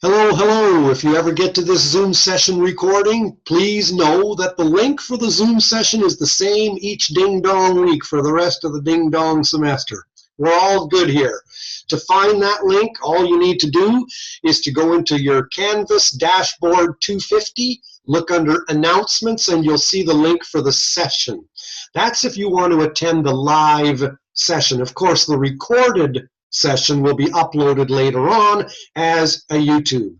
Hello, hello. If you ever get to this Zoom session recording, please know that the link for the Zoom session is the same each ding-dong week for the rest of the ding-dong semester. We're all good here. To find that link, all you need to do is to go into your Canvas dashboard 250, look under announcements, and you'll see the link for the session. That's if you want to attend the live session. Of course, the recorded session will be uploaded later on as a YouTube.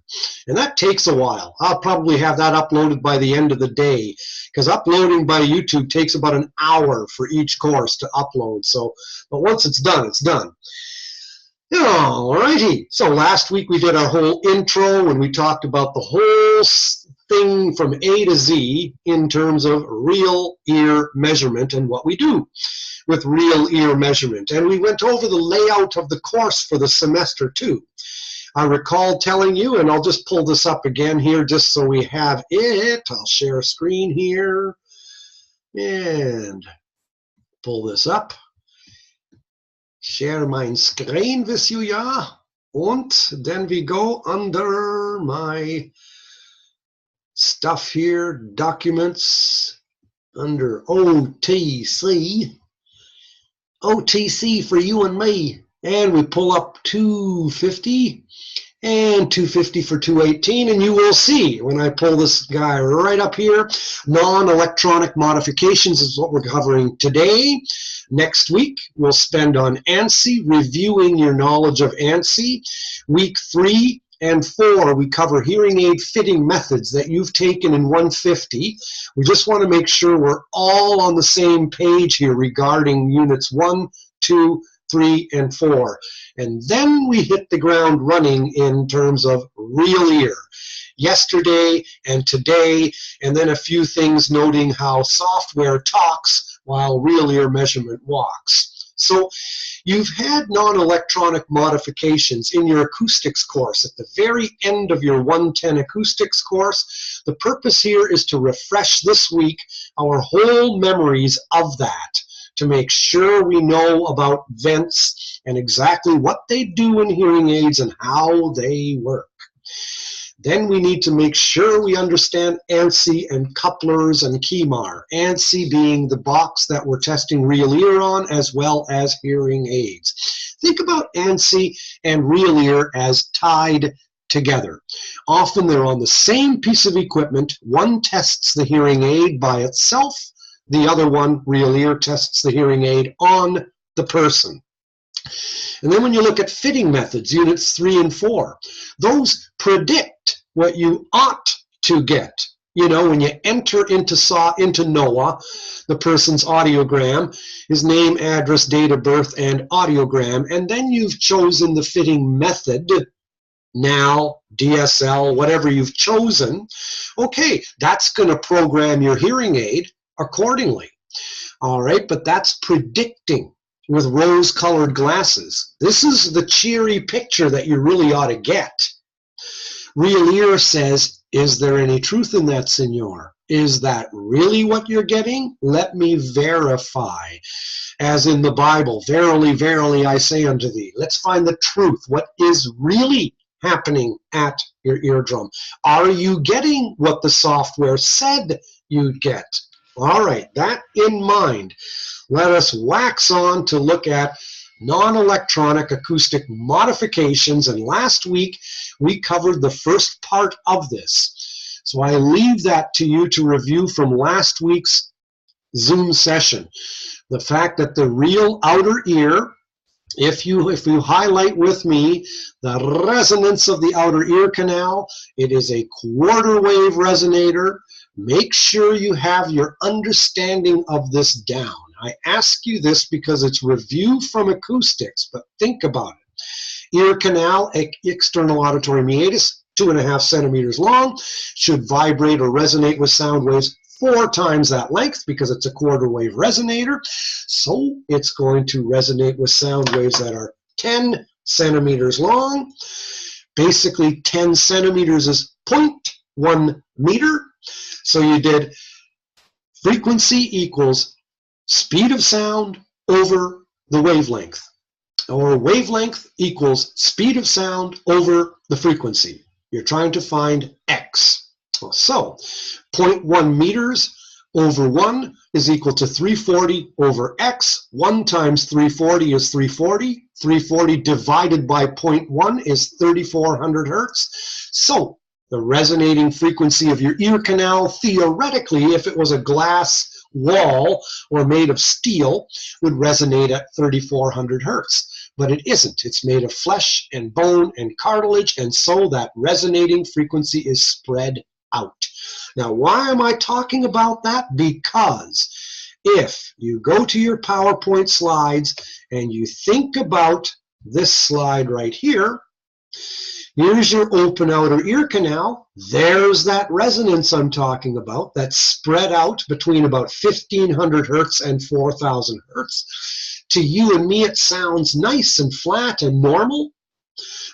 And that takes a while. I'll probably have that uploaded by the end of the day, because uploading by YouTube takes about an hour for each course to upload. So, but once it's done, it's done. Alrighty. So last week we did our whole intro and we talked about the whole thing from A to Z in terms of real ear measurement and what we do with real ear measurement. And we went over the layout of the course for the semester too. I recall telling you, and I'll just pull this up again here just so we have it. I'll share a screen here and pull this up. Share mein Screen with you, ja. Und then we go under my stuff here, documents, under OTC. OTC for you and me. And we pull up 250 and 250 for 218, and you will see when I pull this guy right up here, non-electronic modifications is what we're covering today. Next week, we'll spend on ANSI, reviewing your knowledge of ANSI. Week 3 and 4, we cover hearing aid fitting methods that you've taken in 150. We just want to make sure we're all on the same page here regarding units 1, 2, 3, and 4. And then we hit the ground running in terms of real ear. Yesterday and today, and then a few things noting how software talks while real ear measurement walks. So you've had non-electronic modifications in your acoustics course at the very end of your 110 acoustics course. The purpose here is to refresh this week our whole memories of that, to make sure we know about vents and exactly what they do in hearing aids and how they work. Then we need to make sure we understand ANSI and couplers and KEMAR. ANSI being the box that we're testing real ear on, as well as hearing aids. Think about ANSI and real ear as tied together. Often they're on the same piece of equipment. One tests the hearing aid by itself. The other one, real ear, tests the hearing aid on the person. And then when you look at fitting methods, units 3 and 4, those predict what you ought to get. You know, when you enter into NOAA, the person's audiogram, his name, address, date of birth, and audiogram, and then you've chosen the fitting method, now, DSL, whatever you've chosen, okay, that's going to program your hearing aid accordingly. All right, but that's predicting with rose-colored glasses. This is the cheery picture that you really ought to get. Real ear says, is there any truth in that, senor? Is that really what you're getting? Let me verify. As in the Bible, verily, verily, I say unto thee. Let's find the truth. What is really happening at your eardrum? Are you getting what the software said you'd get? All right, that in mind, let us wax on to look at non-electronic acoustic modifications. And last week, we covered the first part of this. So I leave that to you to review from last week's Zoom session. The fact that the real outer ear, if you highlight with me the resonance of the outer ear canal, it is a quarter wave resonator. Make sure you have your understanding of this down. I ask you this because it's review from acoustics, but think about it. Ear canal, external auditory meatus, 2.5 centimeters long, should vibrate or resonate with sound waves 4 times that length because it's a quarter wave resonator. So it's going to resonate with sound waves that are 10 centimeters long. Basically, 10 centimeters is 0.1 meter. So you did frequency equals speed of sound over the wavelength, or wavelength equals speed of sound over the frequency. You're trying to find X. So 0.1 meters over 1 is equal to 340 over X. 1 times 340 is 340. 340 divided by 0.1 is 3,400 hertz. So the resonating frequency of your ear canal, theoretically, if it was a glass wall or made of steel, would resonate at 3,400 hertz. But it isn't. It's made of flesh and bone and cartilage, and so that resonating frequency is spread out. Now, why am I talking about that? Because if you go to your PowerPoint slides and you think about this slide right here, here's your open outer ear canal. There's that resonance I'm talking about that's spread out between about 1,500 hertz and 4,000 hertz. To you and me, it sounds nice and flat and normal.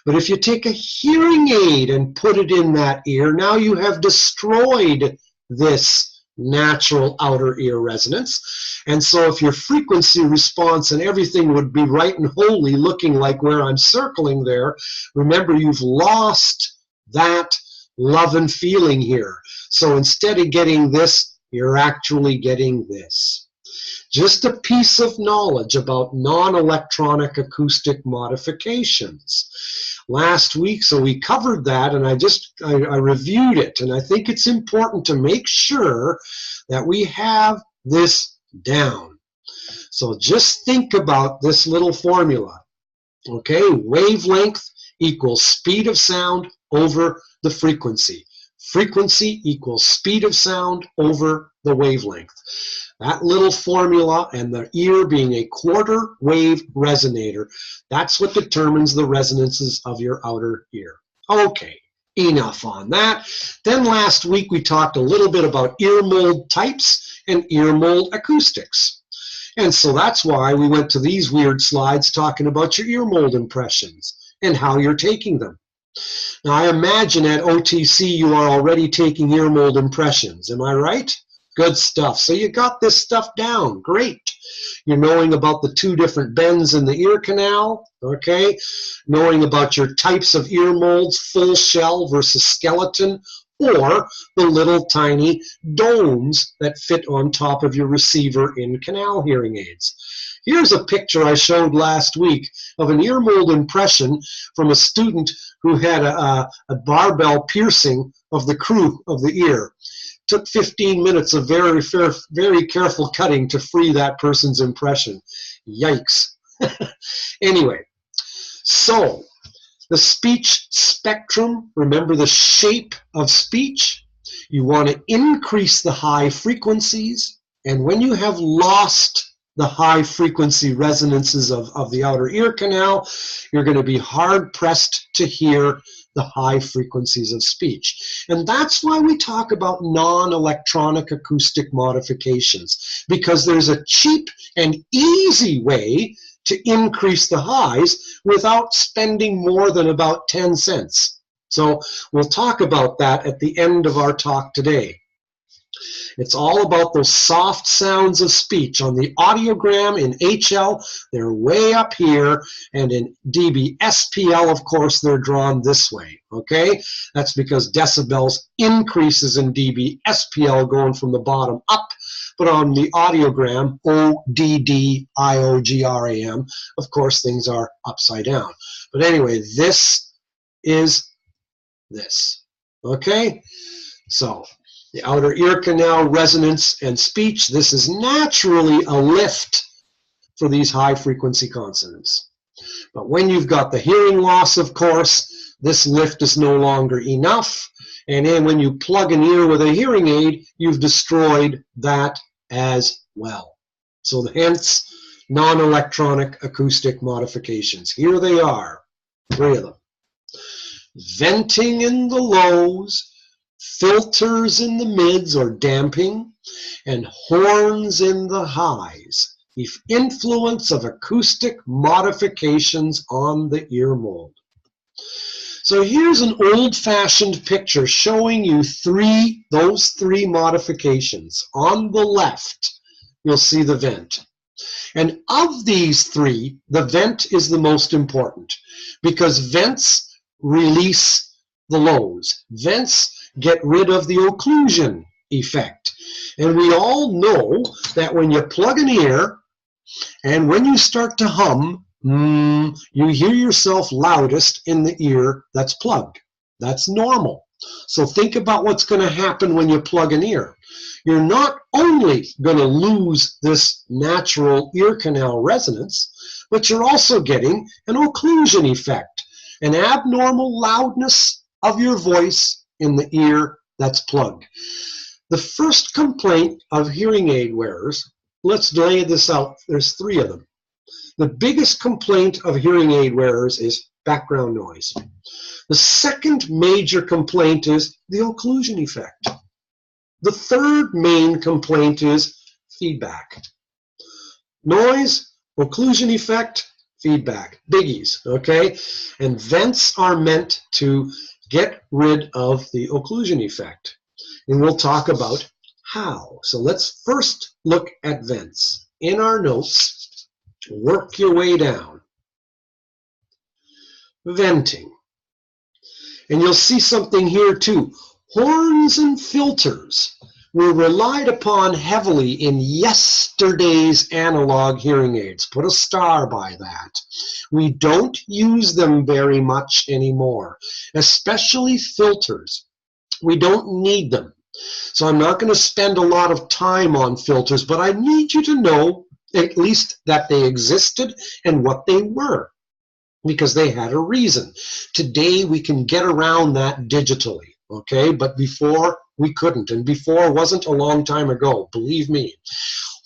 But if you take a hearing aid and put it in that ear, now you have destroyed this natural outer ear resonance. And so if your frequency response and everything would be right and holy, looking like where I'm circling there, remember you've lost that love and feeling here. So instead of getting this, you're actually getting this. Just a piece of knowledge about non-electronic acoustic modifications. Last week, so we covered that, and I reviewed it, and I think it's important to make sure that we have this down. So just think about this little formula. Okay, wavelength equals speed of sound over the frequency. Frequency equals speed of sound over the wavelength. That little formula, and the ear being a quarter wave resonator, that's what determines the resonances of your outer ear. Okay, enough on that. Then last week we talked a little bit about ear mold types and ear mold acoustics. And so that's why we went to these weird slides talking about your ear mold impressions and how you're taking them. Now I imagine at OTC you are already taking ear mold impressions, am I right? Good stuff. So you got this stuff down. Great. You're knowing about the two different bends in the ear canal, okay? Knowing about your types of ear molds, full shell versus skeleton, or the little tiny domes that fit on top of your receiver in canal hearing aids. Here's a picture I showed last week of an ear mold impression from a student who had a barbell piercing of the crew of the ear. Took 15 minutes of very careful cutting to free that person's impression. Yikes. Anyway, so the speech spectrum, remember the shape of speech? You want to increase the high frequencies, and when you have lost the high frequency resonances of the outer ear canal, you're going to be hard pressed to hear the high frequencies of speech. And that's why we talk about non-electronic acoustic modifications, because there's a cheap and easy way to increase the highs without spending more than about 10 cents. So we'll talk about that at the end of our talk today. It's all about those soft sounds of speech. On the audiogram in HL, they're way up here, and in dB SPL, of course, they're drawn this way, okay? That's because decibels increases in dB SPL going from the bottom up, but on the audiogram, ODDIOGRAM, of course, things are upside down. But anyway, this is this, okay? So the outer ear canal, resonance, and speech, this is naturally a lift for these high frequency consonants. But when you've got the hearing loss, of course, this lift is no longer enough. And then when you plug an ear with a hearing aid, you've destroyed that as well. So hence, non-electronic acoustic modifications. Here they are, 3 of them. Venting in the lows, filters in the mids or damping, and horns in the highs. The influence of acoustic modifications on the ear mold. So here's an old-fashioned picture showing you those three modifications. On the left, you'll see the vent. And of these 3, the vent is the most important, because vents release the lows. Vents get rid of the occlusion effect. And we all know that when you plug an ear and when you start to hum, you hear yourself loudest in the ear that's plugged. That's normal. So think about what's going to happen when you plug an ear. You're not only going to lose this natural ear canal resonance, but you're also getting an occlusion effect, an abnormal loudness of your voice in the ear that's plugged. The first complaint of hearing aid wearers, let's lay this out, there's 3 of them. The biggest complaint of hearing aid wearers is background noise. The second major complaint is the occlusion effect. The third main complaint is feedback. Noise, occlusion effect, feedback. Biggies, okay? And vents are meant to get rid of the occlusion effect. And we'll talk about how. So let's first look at vents. In our notes, work your way down. Venting. And you'll see something here too. Horns and filters were relied upon heavily in yesterday's analog hearing aids. Put a star by that. We don't use them very much anymore, especially filters. We don't need them. So I'm not going to spend a lot of time on filters, but I need you to know at least that they existed and what they were, because they had a reason. Today we can get around that digitally, okay? But before we couldn't, and before wasn't a long time ago, believe me.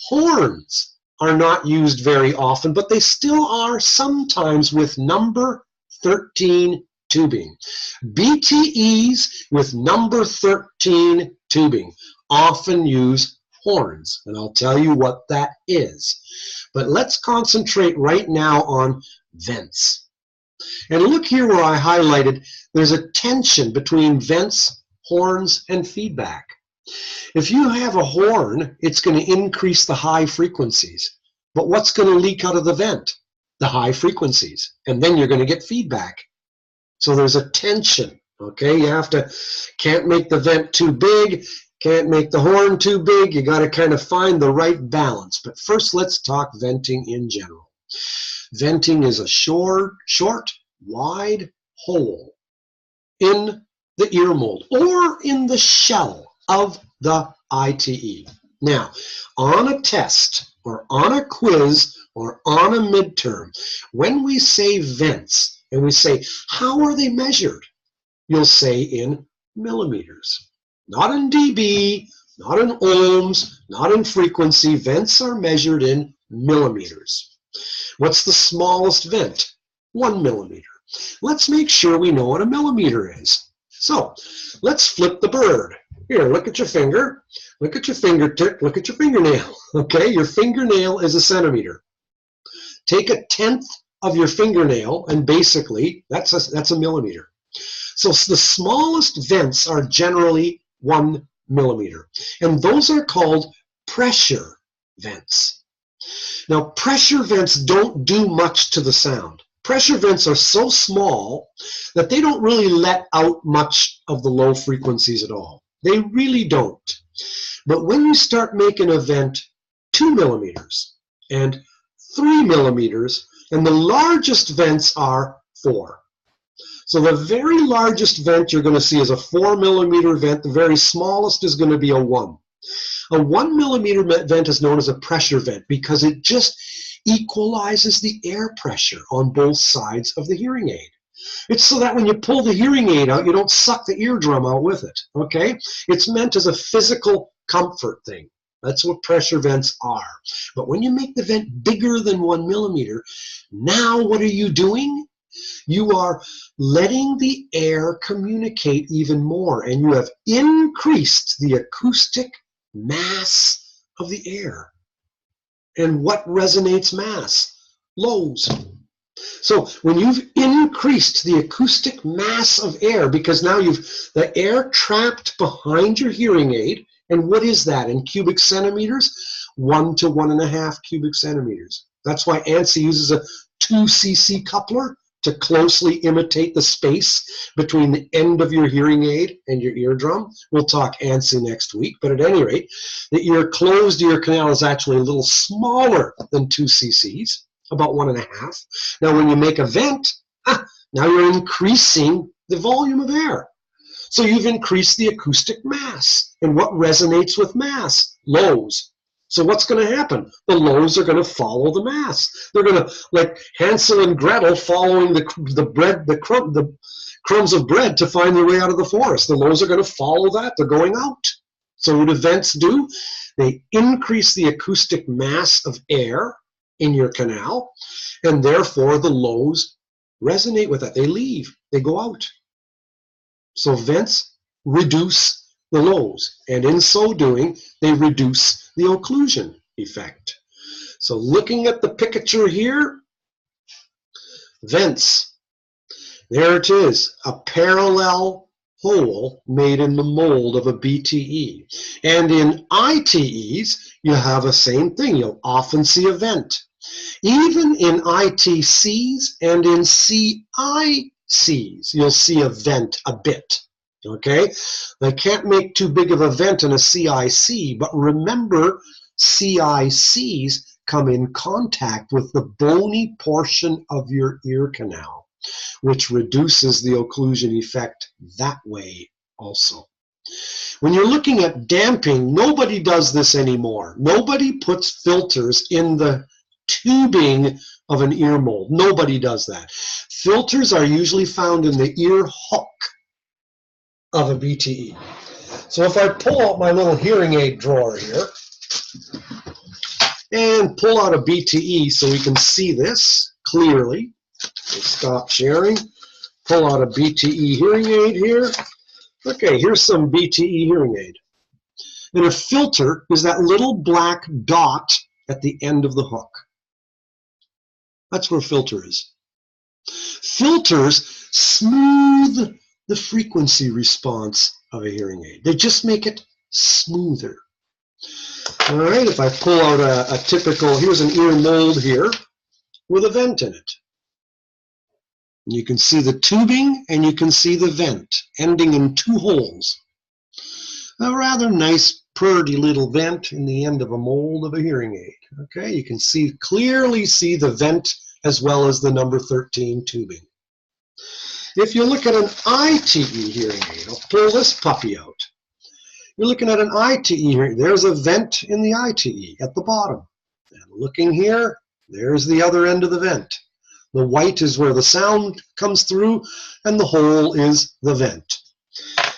Horns are not used very often, but they still are sometimes with number 13 tubing. BTEs with number 13 tubing often use horns, and I'll tell you what that is. But let's concentrate right now on vents. And look here where I highlighted, there's a tension between vents, horns, and feedback. If you have a horn, it's going to increase the high frequencies. But what's going to leak out of the vent? The high frequencies. And then you're going to get feedback. So there's a tension, okay? You can't make the vent too big, can't make the horn too big. You got to kind of find the right balance. But first, let's talk venting in general. Venting is a short, wide hole in the ear mold or in the shell of the ITE. Now, on a test or on a quiz or on a midterm, when we say vents and we say, how are they measured? You'll say in millimeters. Not in dB, not in ohms, not in frequency. Vents are measured in millimeters. What's the smallest vent? 1 millimeter. Let's make sure we know what a millimeter is. So let's flip the bird. Here, look at your finger. Look at your fingertip. Look at your fingernail. Okay, your fingernail is a centimeter. Take 1/10 of your fingernail, and basically that's a millimeter. So the smallest vents are generally 1 millimeter, and those are called pressure vents. Now, pressure vents don't do much to the sound. Pressure vents are so small that they don't really let out much of the low frequencies at all. They really don't. But when you start making a vent 2 millimeters and 3 millimeters, and the largest vents are 4. So the very largest vent you're going to see is a 4 millimeter vent. The very smallest is going to be a 1. A 1 millimeter vent is known as a pressure vent because it just equalizes the air pressure on both sides of the hearing aid. It's so that when you pull the hearing aid out, you don't suck the eardrum out with it, okay? It's meant as a physical comfort thing. That's what pressure vents are. But when you make the vent bigger than 1 millimeter, now what are you doing? You are letting the air communicate even more, and you have increased the acoustic mass of the air. And what resonates mass? Lows. So when you've increased the acoustic mass of air, because now the air trapped behind your hearing aid, and what is that in cubic centimeters? 1 to 1.5 cubic centimeters. That's why ANSI uses a 2 cc coupler, to closely imitate the space between the end of your hearing aid and your eardrum. We'll talk ANSI next week, but at any rate, the closed ear canal is actually a little smaller than 2 cc's, about 1.5. Now when you make a vent, now you're increasing the volume of air. So you've increased the acoustic mass. And what resonates with mass? Lows. So what's going to happen? The lows are going to follow the mass. They're going to, like Hansel and Gretel following the crumbs of bread to find their way out of the forest. The lows are going to follow that. They're going out. So what do vents do? They increase the acoustic mass of air in your canal, and therefore the lows resonate with that. They leave. They go out. So vents reduce the lows, and in so doing, they reduce the occlusion effect. So looking at the picture here, vents, there it is, a parallel hole made in the mold of a BTE. And in ITEs, you have the same thing. You'll often see a vent. Even in ITCs and in CICs, you'll see a vent a bit. Okay, they can't make too big of a vent in a CIC, but remember, CICs come in contact with the bony portion of your ear canal, which reduces the occlusion effect that way also. When you're looking at damping, nobody does this anymore. Nobody puts filters in the tubing of an ear mold. Nobody does that. Filters are usually found in the ear hook of a BTE. So if I pull out my little hearing aid drawer here and pull out a BTE so we can see this clearly, we'll stop sharing, pull out a BTE hearing aid here. Okay, here's some BTE hearing aid. And a filter is that little black dot at the end of the hook. That's where filter is. Filters smooth the frequency response of a hearing aid. They just make it smoother. All right, if I pull out a typical, here's an ear mold here with a vent in it. You can see the tubing and you can see the vent ending in 2 holes. A rather nice, pretty little vent in the end of a mold of a hearing aid. Okay, you can clearly see the vent as well as the number 13 tubing. If you look at an ITE hearing aid, I'll pull this puppy out. You're looking at an ITE hearing aid. There's a vent in the ITE at the bottom. And looking here, there's the other end of the vent. The white is where the sound comes through, and the hole is the vent.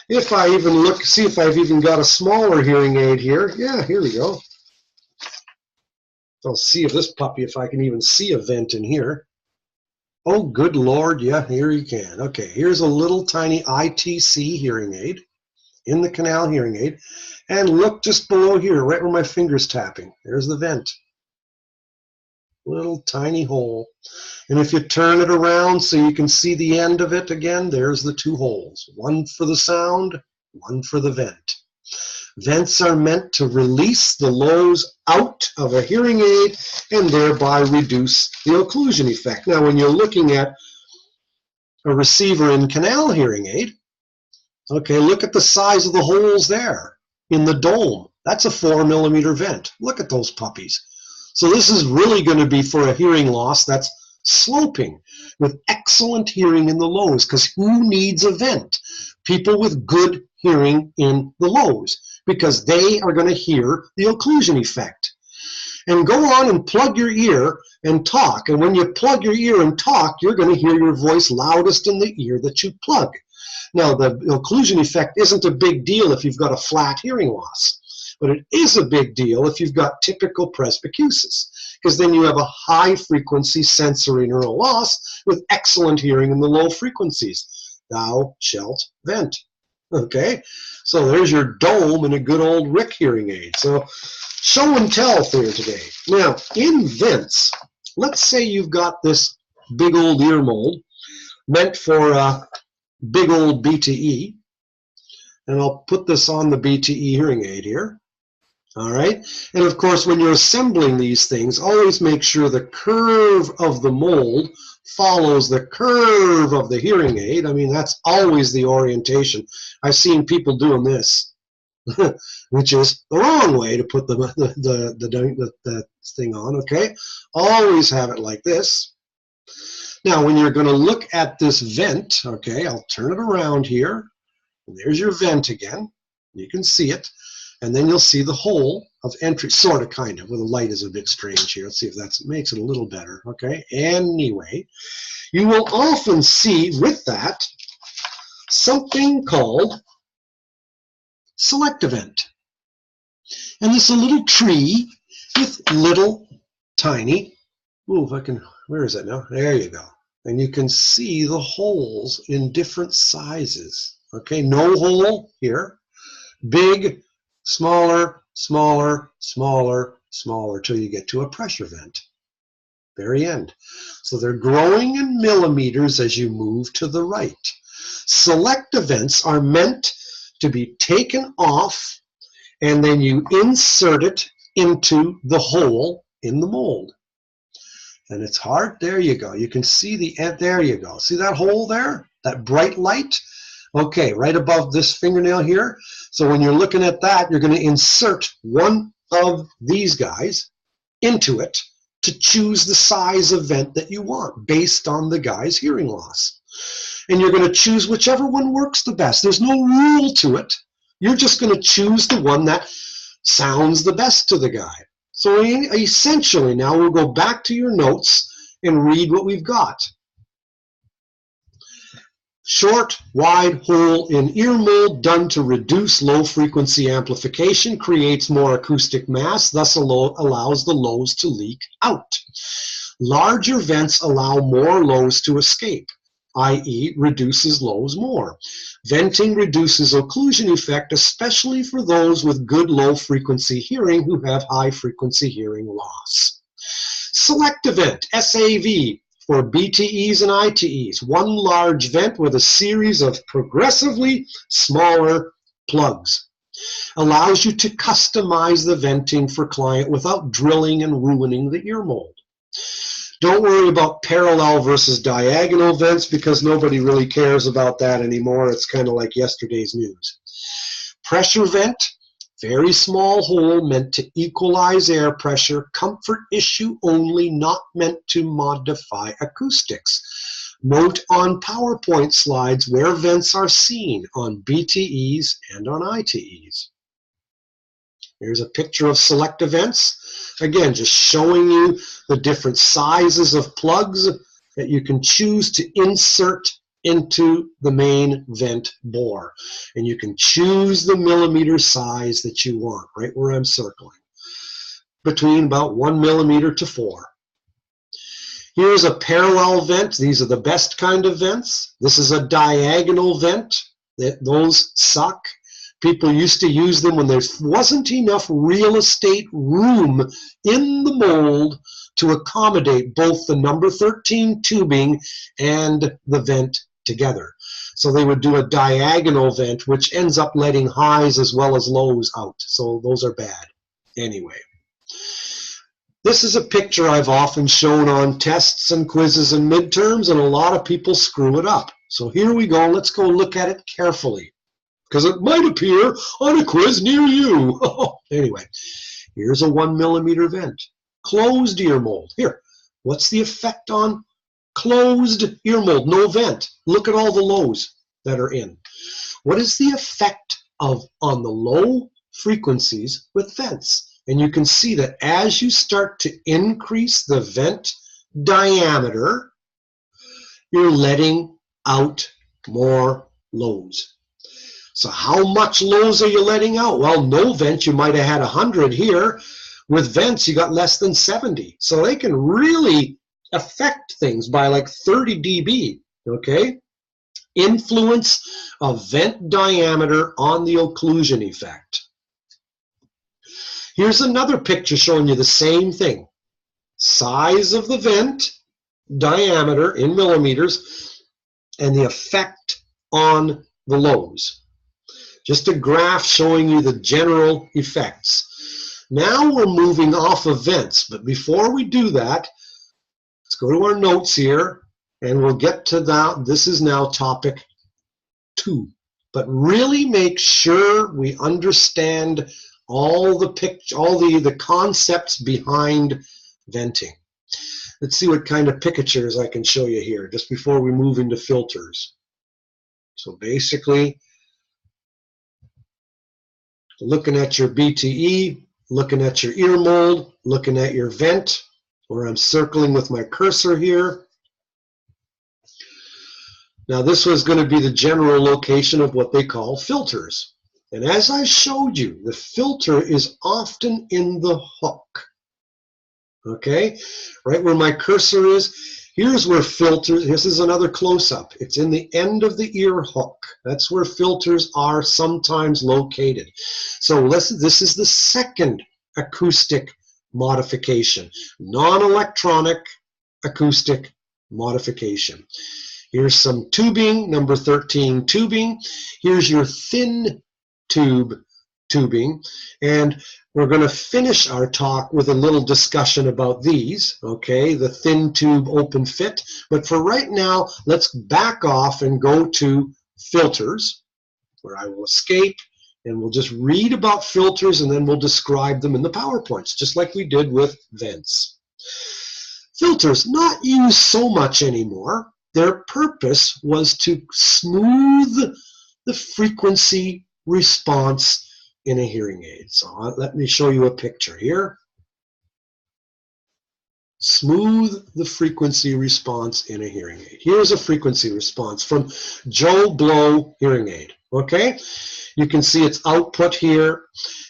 If I even look, see if I've even got a smaller hearing aid here. Yeah, here we go. I'll see if this puppy, if I can even see a vent in here. Oh, good Lord, yeah, here you can. Okay, here's a little tiny ITC hearing aid in the canal hearing aid. And look just below here, right where my finger's tapping. There's the vent. Little tiny hole. And if you turn it around so you can see the end of it again, there's the 2 holes. One for the sound, one for the vent. Vents are meant to release the lows out of a hearing aid and thereby reduce the occlusion effect. Now, when you're looking at a receiver in canal hearing aid, okay, look at the size of the holes there in the dome. That's a 4mm vent. Look at those puppies. So this is really going to be for a hearing loss that's sloping with excellent hearing in the lows, because who needs a vent? People with good hearing in the lows, because they are going to hear the occlusion effect. And go on and plug your ear and talk. And when you plug your ear and talk, you're going to hear your voice loudest in the ear that you plug. Now, the occlusion effect isn't a big deal if you've got a flat hearing loss, but it is a big deal if you've got typical presbycusis, because then you have a high-frequency sensory neural loss with excellent hearing in the low frequencies. Thou shalt vent. Okay, so there's your dome and a good old Rick hearing aid. So show and tell for you today. Now, in vents, let's say you've got this big old ear mold meant for a big old BTE, and I'll put this on the BTE hearing aid here. All right, and of course when you're assembling these things, always make sure the curve of the mold follows the curve of the hearing aid. I mean, that's always the orientation. I've seen people doing this, which is the wrong way to put the thing on, okay? Always have it like this. Now, when you're going to look at this vent, okay, I'll turn it around here. There's your vent again. You can see it. And then you'll see the hole of entry, sort of, kind of, where the light is a bit strange here. Let's see if that makes it a little better, okay? Anyway, you will often see with that something called select event. And this is a little tree with little tiny, ooh, if I can, where is it now? There you go. And you can see the holes in different sizes, okay? No hole here, big, smaller, smaller, smaller, smaller, till you get to a pressure vent. Very end. So they're growing in millimeters as you move to the right. Select events are meant to be taken off, and then you insert it into the hole in the mold. And it's hard. There you go. You can see the end. There you go. See that hole there? That bright light? Okay, right above this fingernail here. So when you're looking at that, you're going to insert one of these guys into it to choose the size of vent that you want based on the guy's hearing loss. And you're going to choose whichever one works the best. There's no rule to it. You're just going to choose the one that sounds the best to the guy. So essentially now we'll go back to your notes and read what we've got. Short, wide hole in ear mold done to reduce low frequency amplification, creates more acoustic mass, thus allows the lows to leak out. Larger vents allow more lows to escape, i.e. reduces lows more. Venting reduces occlusion effect, especially for those with good low frequency hearing who have high frequency hearing loss. Select event, SAV, for BTEs and ITEs, one large vent with a series of progressively smaller plugs. Allows you to customize the venting for client without drilling and ruining the ear mold. Don't worry about parallel versus diagonal vents because nobody really cares about that anymore. It's kind of like yesterday's news. Pressure vent, very small hole meant to equalize air pressure, comfort issue only, not meant to modify acoustics. Note on PowerPoint slides where vents are seen on BTEs and on ITEs. Here's a picture of select events. Again, just showing you the different sizes of plugs that you can choose to insert into the main vent bore. And you can choose the millimeter size that you want, right where I'm circling, between about 1 millimeter to 4. Here's a parallel vent. These are the best kind of vents. This is a diagonal vent. Those suck. People used to use them when there wasn't enough real estate room in the mold to accommodate both the number 13 tubing and the vent together. So they would do a diagonal vent, which ends up letting highs as well as lows out. So those are bad. Anyway, this is a picture I've often shown on tests and quizzes and midterms, and a lot of people screw it up. So here we go. Let's go look at it carefully, because it might appear on a quiz near you. Anyway, here's a 1 millimeter vent. Closed ear mold. Here, what's the effect on closed ear mold? No vent. Look at all the lows that are in. What is the effect on the low frequencies with vents? And you can see that as you start to increase the vent diameter, you're letting out more lows. So how much lows are you letting out? Well, no vent, you might have had 100 here. With vents, you got less than 70. So they can really affect things by like 30 dB, okay? Influence of vent diameter on the occlusion effect. Here's another picture showing you the same thing. Size of the vent, diameter in millimeters, and the effect on the lows. Just a graph showing you the general effects. Now we're moving off of vents, but before we do that, let's go to our notes here, and we'll get to that. This is now topic 2. But really make sure we understand all the concepts behind venting. Let's see what kind of pictures I can show you here just before we move into filters. So basically, looking at your BTE, looking at your ear mold, looking at your vent, where I'm circling with my cursor here. Now this was going to be the general location of what they call filters. And as I showed you, the filter is often in the hook. Okay, right where my cursor is, here's where filters, this is another close-up. It's in the end of the ear hook. That's where filters are sometimes located. So this is the second acoustic modification, non-electronic acoustic modification. Here's some tubing, number 13 tubing. Here's your thin tube tubing, and we're going to finish our talk with a little discussion about these, okay, the thin tube open fit. But for right now, let's back off and go to filters, where I will escape, and we'll just read about filters, and then we'll describe them in the PowerPoints, just like we did with vents. Filters, not used so much anymore. Their purpose was to smooth the frequency response in a hearing aid. So let me show you a picture here. Smooth the frequency response in a hearing aid. Here's a frequency response from Joe Blow hearing aid. Okay, you can see its output here.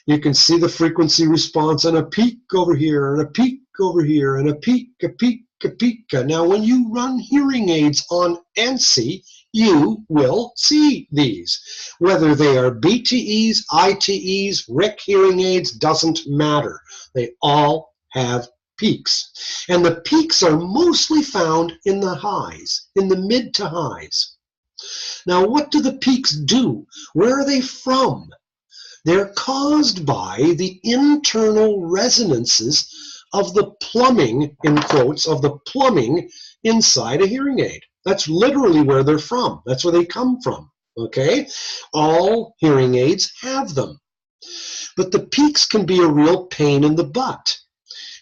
You can see the frequency response and a peak over here and a peak over here and a peak, a peak, a peak. Now when you run hearing aids on ANSI, you will see these. Whether they are BTEs, ITEs, RIC hearing aids, doesn't matter. They all have peaks. And the peaks are mostly found in the highs, in the mid to highs. Now what do the peaks do? Where are they from? They're caused by the internal resonances of the plumbing, in quotes, of the plumbing inside a hearing aid. That's literally where they're from. That's where they come from, okay? All hearing aids have them. But the peaks can be a real pain in the butt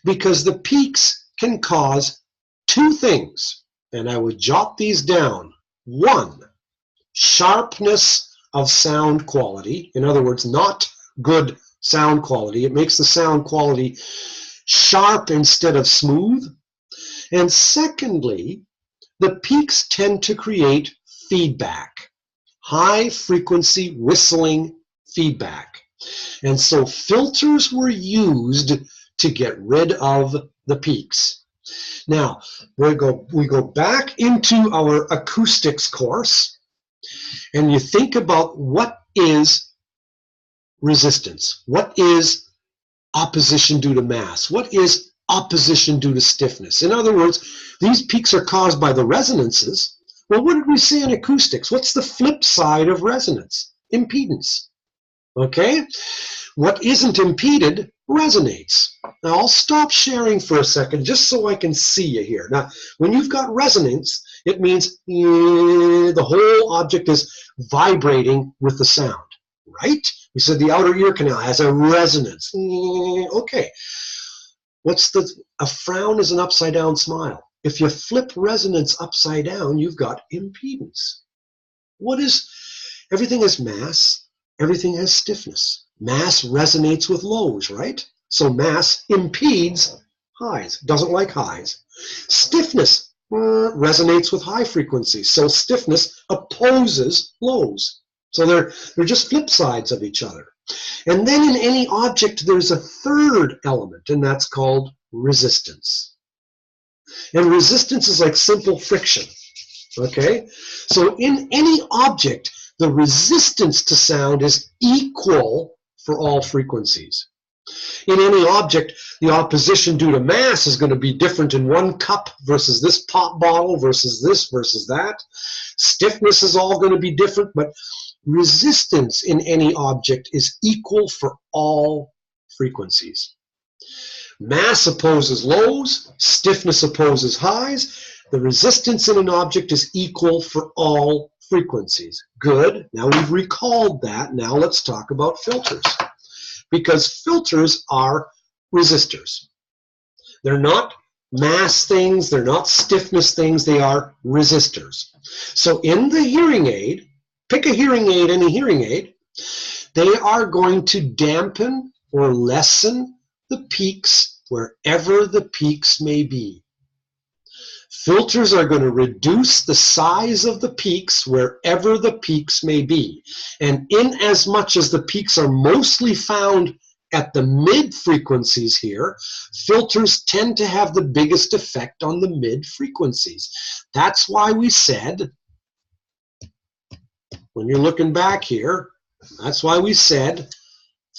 because the peaks can cause two things, and I would jot these down. One, sharpness of sound quality. In other words, not good sound quality. It makes the sound quality sharp instead of smooth. And secondly, the peaks tend to create feedback, high frequency whistling feedback. And so filters were used to get rid of the peaks. Now, we go back into our acoustics course, and you think about what is resistance? What is opposition due to mass? What is opposition due to stiffness? In other words, these peaks are caused by the resonances. Well, what did we say in acoustics? What's the flip side of resonance? Impedance. Okay? What isn't impeded resonates. Now, I'll stop sharing for a second just so I can see you here. Now, when you've got resonance, it means the whole object is vibrating with the sound, right? We said the outer ear canal has a resonance. Okay. A frown is an upside down smile. If you flip resonance upside down, you've got impedance. Everything has mass, everything has stiffness. Mass resonates with lows, right? So mass impedes highs, doesn't like highs. Stiffness resonates with high frequencies, so stiffness opposes lows. So they're just flip sides of each other. And then in any object, there's a third element, and that's called resistance. And resistance is like simple friction, okay? So in any object, the resistance to sound is equal for all frequencies. In any object, the opposition due to mass is going to be different in one cup versus this pop bottle versus this versus that. Stiffness is all going to be different, but resistance in any object is equal for all frequencies. Mass opposes lows, stiffness opposes highs. The resistance in an object is equal for all frequencies. Good. Now we've recalled that. Now let's talk about filters. Because filters are resistors. They're not mass things, they're not stiffness things, they are resistors. So in the hearing aid, pick a hearing aid, any hearing aid, they are going to dampen or lessen the peaks wherever the peaks may be. Filters are going to reduce the size of the peaks wherever the peaks may be. And in as much as the peaks are mostly found at the mid frequencies here, filters tend to have the biggest effect on the mid frequencies. That's why we said, when you're looking back here, that's why we said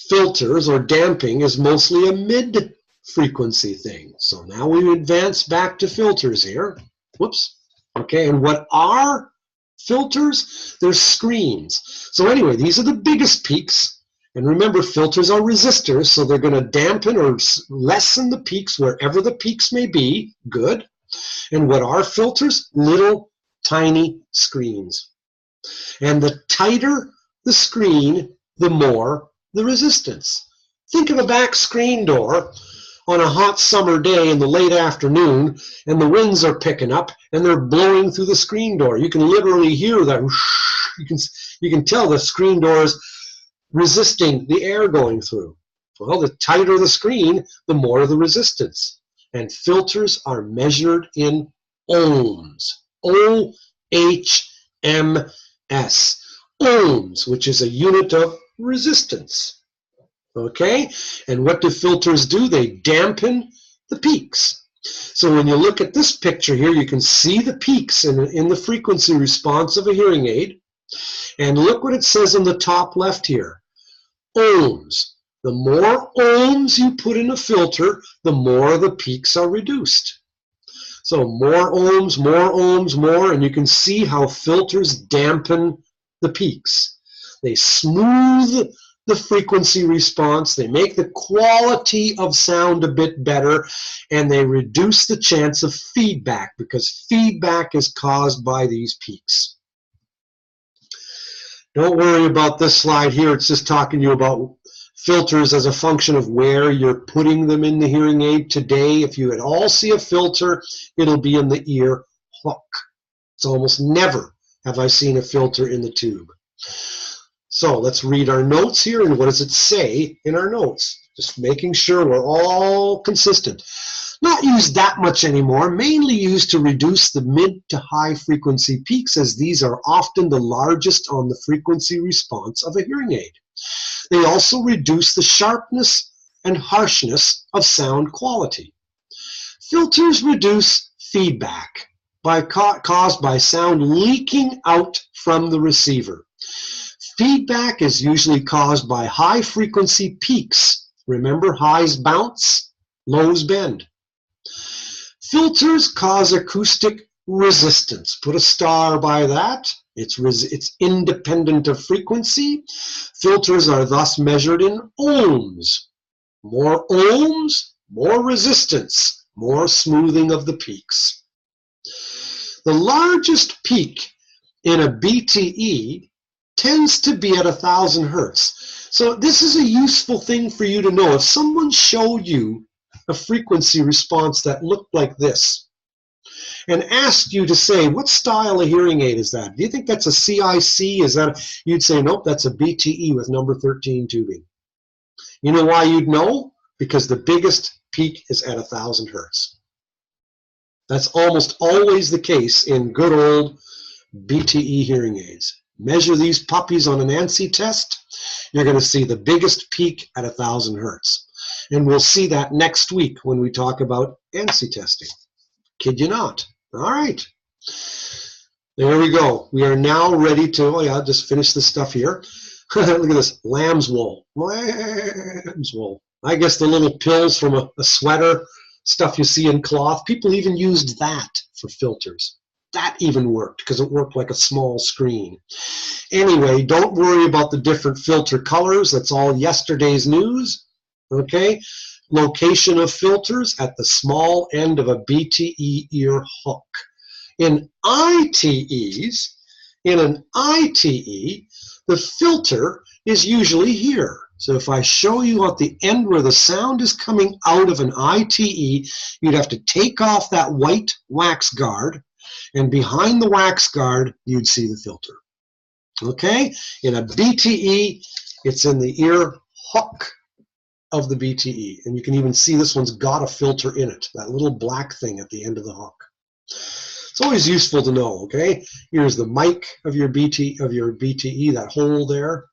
filters or damping is mostly a mid frequency thing. So now we advance back to filters here. Whoops. Okay, and what are filters? They're screens. So anyway, these are the biggest peaks. And remember, filters are resistors, so they're going to dampen or lessen the peaks wherever the peaks may be. Good. And what are filters? Little tiny screens. And the tighter the screen, the more the resistance. Think of a back screen door on a hot summer day in the late afternoon, and the winds are picking up and they're blowing through the screen door. You can literally hear that. You can tell the screen door is resisting the air going through. Well, the tighter the screen, the more the resistance. And filters are measured in ohms. O-H-M-S. Ohms, which is a unit of resistance. Okay, and what do filters do? They dampen the peaks. So when you look at this picture here, you can see the peaks in the frequency response of a hearing aid. And look what it says in the top left here. Ohms. The more ohms you put in a filter, the more the peaks are reduced. So more ohms, more, and you can see how filters dampen the peaks. They smooth the frequency response, they make the quality of sound a bit better, and they reduce the chance of feedback, because feedback is caused by these peaks. Don't worry about this slide here, it's just talking to you about filters as a function of where you're putting them in the hearing aid today. If you at all see a filter, it'll be in the ear hook. It's almost never have I seen a filter in the tube. So let's read our notes here, and what does it say in our notes? Just making sure we're all consistent. Not used that much anymore, mainly used to reduce the mid to high frequency peaks, as these are often the largest on the frequency response of a hearing aid. They also reduce the sharpness and harshness of sound quality. Filters reduce feedback caused by sound leaking out from the receiver. Feedback is usually caused by high frequency peaks. Remember, highs bounce, lows bend. Filters cause acoustic resistance. Put a star by that. It's independent of frequency. Filters are thus measured in ohms. More ohms, more resistance, more smoothing of the peaks. The largest peak in a BTE tends to be at 1,000 hertz. So this is a useful thing for you to know. If someone showed you a frequency response that looked like this and asked you to say, what style of hearing aid is that? Do you think that's a CIC? Is that you'd say, nope, that's a BTE with number 13 tubing. You know why you'd know? Because the biggest peak is at 1,000 hertz. That's almost always the case in good old BTE hearing aids. Measure these puppies on an ANSI test, you're going to see the biggest peak at 1,000 hertz. And we'll see that next week when we talk about ANSI testing. Kid you not. All right. There we go. We are now ready to, oh yeah, just finish this stuff here. Look at this, lamb's wool. Lamb's wool. I guess the little pills from a sweater, stuff you see in cloth, people even used that for filters. That even worked because it worked like a small screen. Anyway, don't worry about the different filter colors. That's all yesterday's news. Okay? Location of filters at the small end of a BTE ear hook. In ITEs, in an ITE, the filter is usually here. So if I show you at the end where the sound is coming out of an ITE, you'd have to take off that white wax guard, and behind the wax guard, you'd see the filter. Okay? In a BTE, it's in the ear hook of the BTE. And you can even see this one's got a filter in it, that little black thing at the end of the hook. It's always useful to know, okay? Here's the mic of your BTE, that hole there.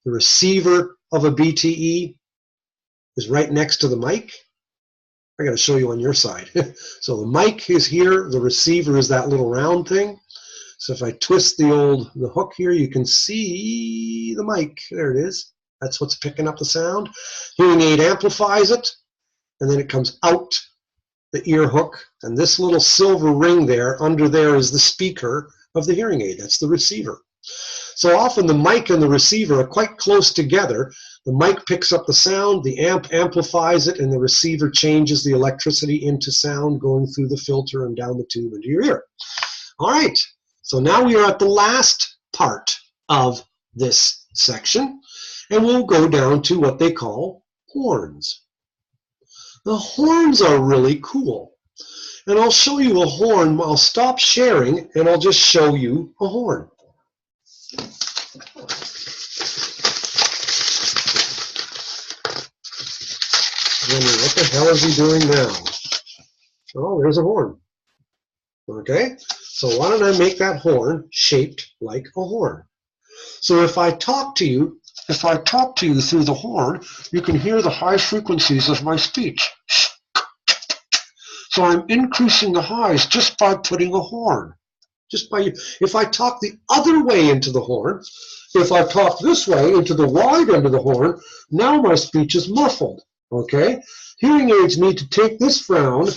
The receiver of a BTE is right next to the mic. I got to show you on your side. So the mic is here, the receiver is that little round thing. So if I twist the hook here, you can see the mic. There it is. That's what's picking up the sound. Hearing aid amplifies it, and then it comes out the ear hook, and this little silver ring there, under there is the speaker of the hearing aid. That's the receiver. So often the mic and the receiver are quite close together. The mic picks up the sound, the amp amplifies it, and the receiver changes the electricity into sound going through the filter and down the tube into your ear. All right, so now we are at the last part of this section, and we'll go down to what they call horns. The horns are really cool. And I'll show you a horn. I'll stop sharing, and I'll just show you a horn. What the hell is he doing now? Oh, there's a horn. Okay, so why don't I make that horn shaped like a horn? So if I talk to you through the horn, you can hear the high frequencies of my speech. So I'm increasing the highs just by putting a horn. If I talk the other way into the horn, if I talk this way into the wide end of the horn, now my speech is muffled. Okay? Hearing aids need to take this frown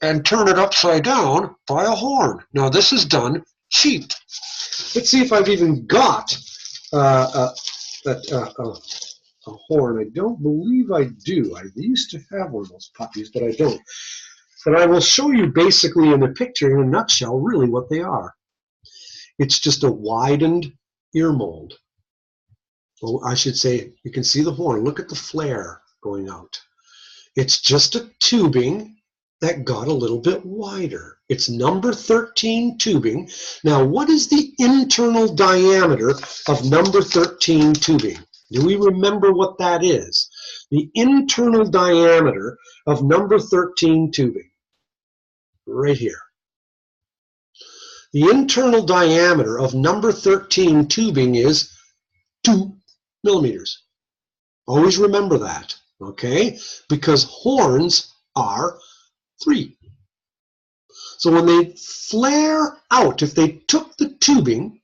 and turn it upside down by a horn. Now this is done cheap. Let's see if I've even got a horn. I don't believe I do. I used to have one of those puppies, but I don't. But I will show you basically in the picture, in a nutshell, really what they are. It's just a widened ear mold. Well, I should say, you can see the horn. Look at the flare going out. It's just a tubing that got a little bit wider. It's number 13 tubing. Now, what is the internal diameter of number 13 tubing? Do we remember what that is? The internal diameter of number 13 tubing, right here. The internal diameter of number 13 tubing is 2 millimeters. Always remember that, okay? Because horns are 3. So when they flare out, if they took the tubing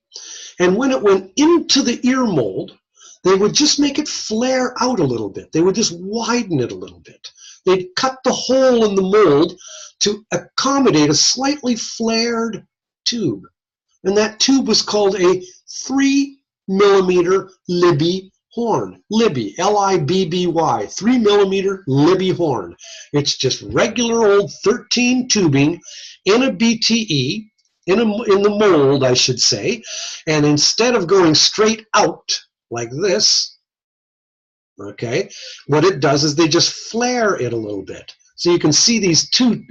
and when it went into the ear mold, they would just make it flare out a little bit. They would just widen it a little bit. They'd cut the hole in the mold to accommodate a slightly flared tube. And that tube was called a 3 millimeter Libby horn. Libby, L-I-B-B-Y, 3 millimeter Libby horn. It's just regular old 13 tubing in a BTE, in the mold, I should say. And instead of going straight out like this, okay, what it does is they just flare it a little bit. So you can see these two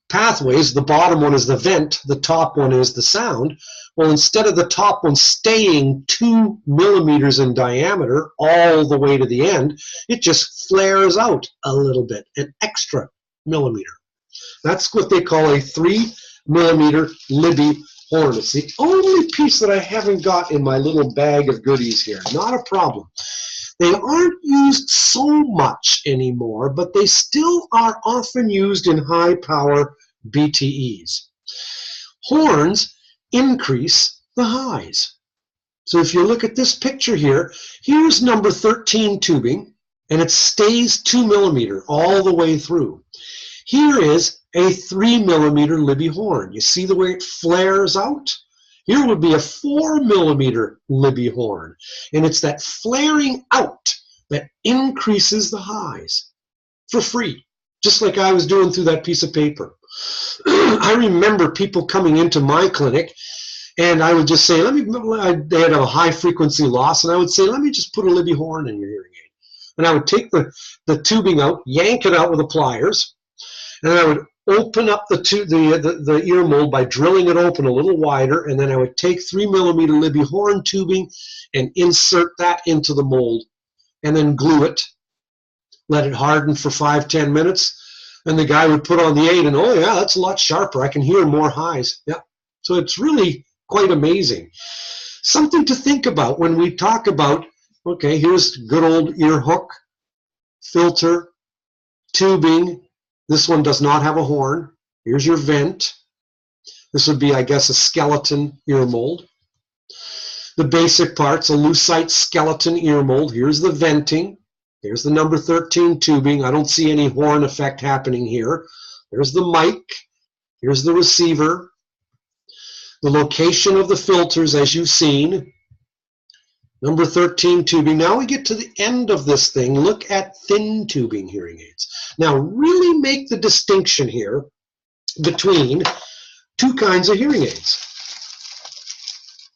pathways. The bottom one is the vent, the top one is the sound. Well, instead of the top one staying 2 millimeters in diameter all the way to the end, it just flares out a little bit, an extra millimeter. That's what they call a 3 millimeter Libby horn. It's the only piece that I haven't got in my little bag of goodies here. Not a problem. They aren't used so much anymore, but they still are often used in high power BTEs. Horns increase the highs. So if you look at this picture here, here's number 13 tubing, and it stays 2 millimeter all the way through. Here is a 3 millimeter Libby horn. You see the way it flares out? Here would be a 4 millimeter Libby horn. And it's that flaring out that increases the highs for free, just like I was doing through that piece of paper. I remember people coming into my clinic, and I would just say, they had a high frequency loss, and I would say, let me just put a Libby horn in your hearing aid. And I would take the tubing out, yank it out with the pliers, and I would open up the ear mold by drilling it open a little wider, and then I would take 3 millimeter Libby horn tubing and insert that into the mold, and then glue it, let it harden for 5-10 minutes, and the guy would put on the aid, and oh yeah, that's a lot sharper. I can hear more highs. Yeah, so it's really quite amazing. Something to think about when we talk about, okay, here's good old ear hook, filter, tubing. This one does not have a horn. Here's your vent. This would be, I guess, a skeleton ear mold. The basic parts, a lucite skeleton ear mold. Here's the venting. Here's the number 13 tubing. I don't see any horn effect happening here. There's the mic. Here's the receiver. The location of the filters, as you've seen. Number 13 tubing. Now we get to the end of this thing. Look at thin tubing hearing aids. Now really make the distinction here between two kinds of hearing aids.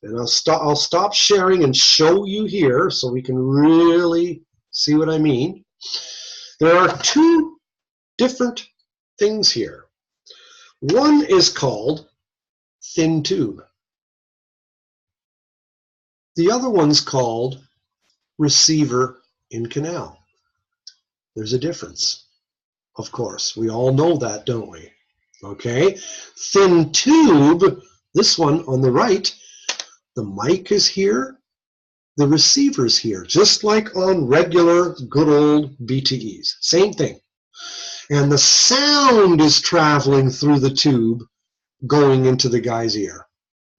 And I'll stop sharing and show you here so we can really see what I mean. There are two different things here. One is called thin tube. The other one's called receiver in canal. There's a difference, of course. We all know that, don't we? Okay, thin tube, this one on the right, the mic is here, the receiver's here, just like on regular good old BTEs. Same thing. And the sound is traveling through the tube going into the guy's ear.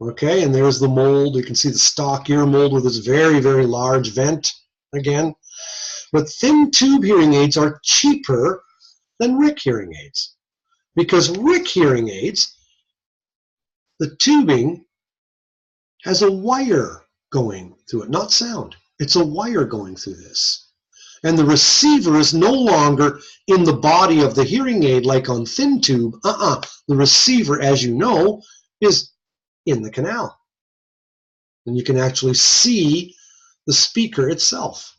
Okay, and there's the mold. You can see the stock ear mold with its very, very large vent again. But thin tube hearing aids are cheaper than RIC hearing aids. Because RIC hearing aids, the tubing has a wire going through it, not sound. It's a wire going through this. And the receiver is no longer in the body of the hearing aid like on thin tube. The receiver, as you know, is in the canal. And you can actually see the speaker itself.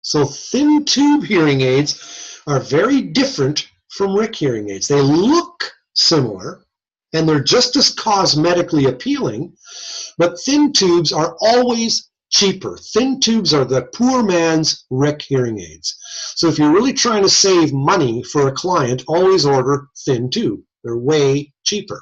So thin tube hearing aids are very different from RIC hearing aids. They look similar, and they're just as cosmetically appealing, but thin tubes are always cheaper. Thin tubes are the poor man's RIC hearing aids. So if you're really trying to save money for a client, always order thin tube. They're way cheaper.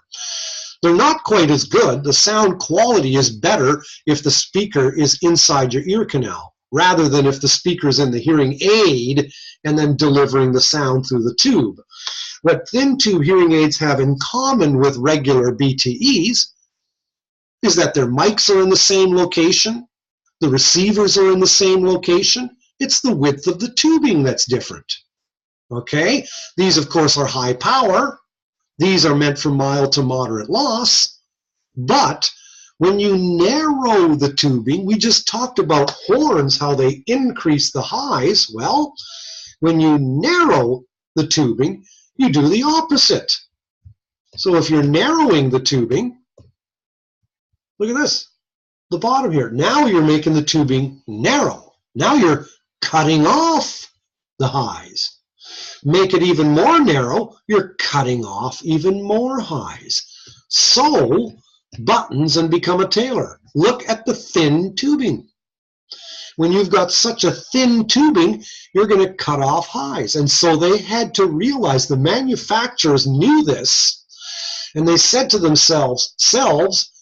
They're not quite as good. The sound quality is better if the speaker is inside your ear canal, rather than if the speaker is in the hearing aid and then delivering the sound through the tube. What thin tube hearing aids have in common with regular BTEs is that their mics are in the same location, the receivers are in the same location. It's the width of the tubing that's different. Okay? These, of course, are high power. These are meant for mild to moderate loss. But when you narrow the tubing, we just talked about horns, how they increase the highs. Well, when you narrow the tubing, you do the opposite. So if you're narrowing the tubing, look at this, the bottom here. Now you're making the tubing narrow. Now you're cutting off the highs. Make it even more narrow, you're cutting off even more highs. Sew buttons and become a tailor. Look at the thin tubing. When you've got such a thin tubing, you're going to cut off highs. And so they had to realize, the manufacturers knew this, and they said to themselves,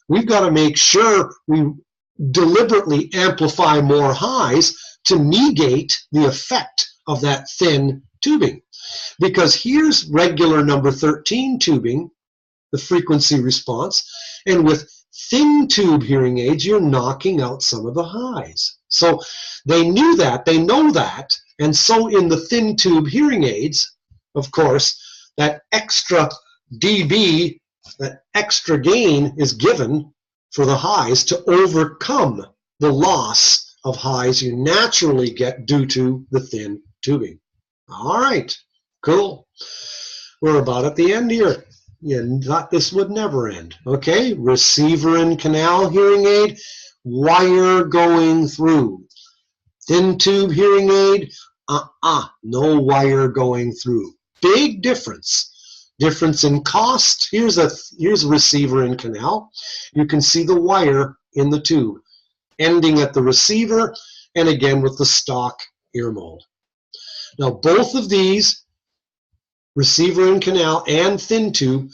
we've got to make sure we deliberately amplify more highs to negate the effect of that thin tubing. Because here's regular number 13 tubing, the frequency response, and with thin tube hearing aids, you're knocking out some of the highs. So they knew that, they know that, and so in the thin tube hearing aids, of course, that extra dB, that extra gain is given for the highs to overcome the loss of highs you naturally get due to the thin tubing. All right, cool. We're about at the end here. You thought this would never end. Okay, receiver and canal hearing aid, wire going through. Thin tube hearing aid, no wire going through. Big difference. Difference in cost. Here's a receiver and canal. You can see the wire in the tube, ending at the receiver, and again with the stock ear mold. Now both of these, receiver and canal and thin tube,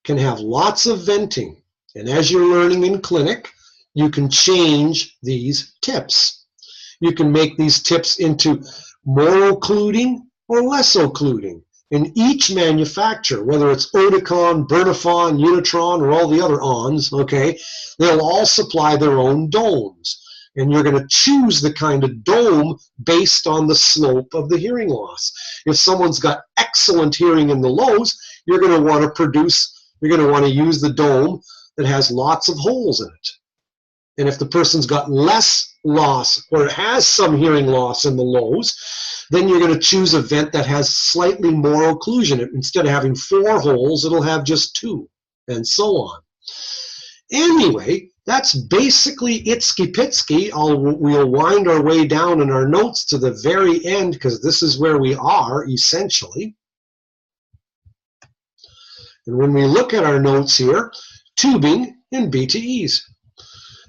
can have lots of venting. And as you're learning in clinic, you can change these tips. You can make these tips into more occluding or less occluding. In each manufacturer, whether it's Oticon, Bernafon, Unitron, or all the other ONs, okay, they'll all supply their own domes. And you're going to choose the kind of dome based on the slope of the hearing loss. If someone's got excellent hearing in the lows, you're going to want to use the dome that has lots of holes in it. And if the person's got less loss or has some hearing loss in the lows, then you're going to choose a vent that has slightly more occlusion. Instead of having 4 holes, it'll have just 2, and so on. Anyway, that's basically itsky-pitsky. We'll wind our way down in our notes to the very end, because this is where we are, essentially. And when we look at our notes here, tubing and BTEs.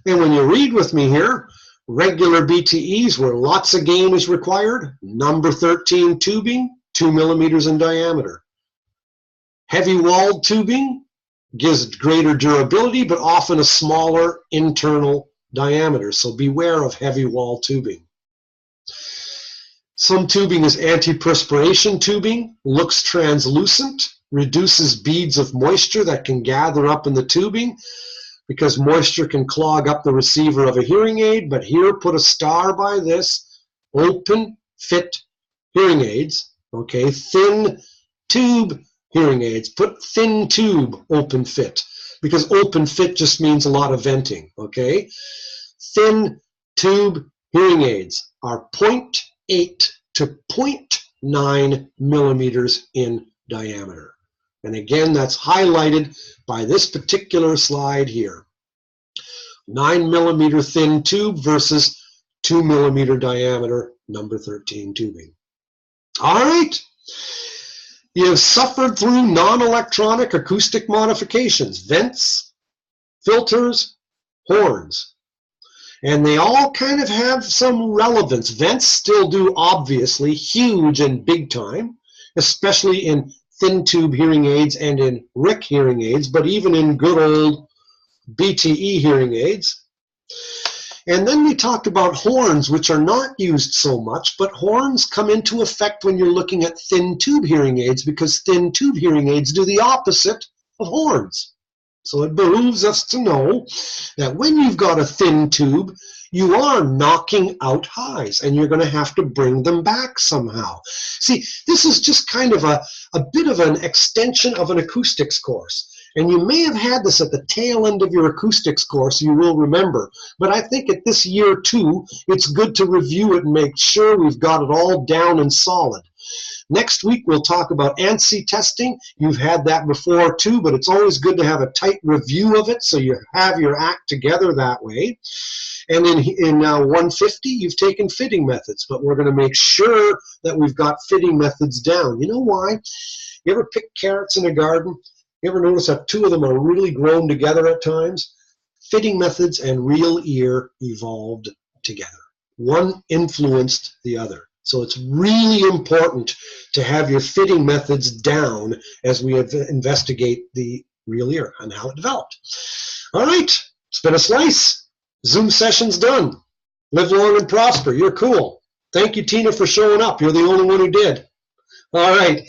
And when you read with me here, regular BTEs where lots of gain is required, number 13 tubing, 2 millimeters in diameter. Heavy walled tubing gives greater durability, but often a smaller internal diameter. So beware of heavy wall tubing. Some tubing is antiperspiration tubing, looks translucent, reduces beads of moisture that can gather up in the tubing, because moisture can clog up the receiver of a hearing aid. But here, put a star by this, open fit hearing aids, okay, thin tube hearing aids, put thin tube open fit, because open fit just means a lot of venting, okay? Thin tube hearing aids are 0.8 to 0.9 millimeters in diameter. And again, that's highlighted by this particular slide here. 9 millimeter thin tube versus 2 millimeter diameter, number 13 tubing. All right. You have suffered through non-electronic acoustic modifications, vents, filters, horns. And they all kind of have some relevance. Vents still do, obviously, huge and big time, especially in thin tube hearing aids and in RIC hearing aids, but even in good old BTE hearing aids. And then we talked about horns, which are not used so much, but horns come into effect when you're looking at thin tube hearing aids, because thin tube hearing aids do the opposite of horns. So it behooves us to know that when you've got a thin tube, you are knocking out highs, and you're going to have to bring them back somehow. See, this is just kind of a bit of an extension of an acoustics course. And you may have had this at the tail end of your acoustics course, you will remember. But I think at this year 2, it's good to review it and make sure we've got it all down and solid. Next week, we'll talk about ANSI testing. You've had that before too, but it's always good to have a tight review of it so you have your act together that way. And in 150, you've taken fitting methods, but we're going to make sure that we've got fitting methods down. You know why? You ever pick carrots in a garden? You ever notice that 2 of them are really grown together at times? Fitting methods and real ear evolved together. One influenced the other. So it's really important to have your fitting methods down as we investigate the real ear and how it developed. All right, it's been a slice. Zoom session's done. Live long and prosper. You're cool. Thank you, Tina, for showing up. You're the only one who did. All right,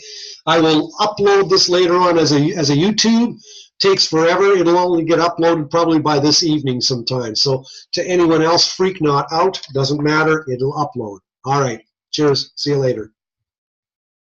I will upload this later on as a YouTube. Takes forever. It'll only get uploaded probably by this evening sometime. So to anyone else, freak not out. Doesn't matter. It'll upload. All right. Cheers. See you later.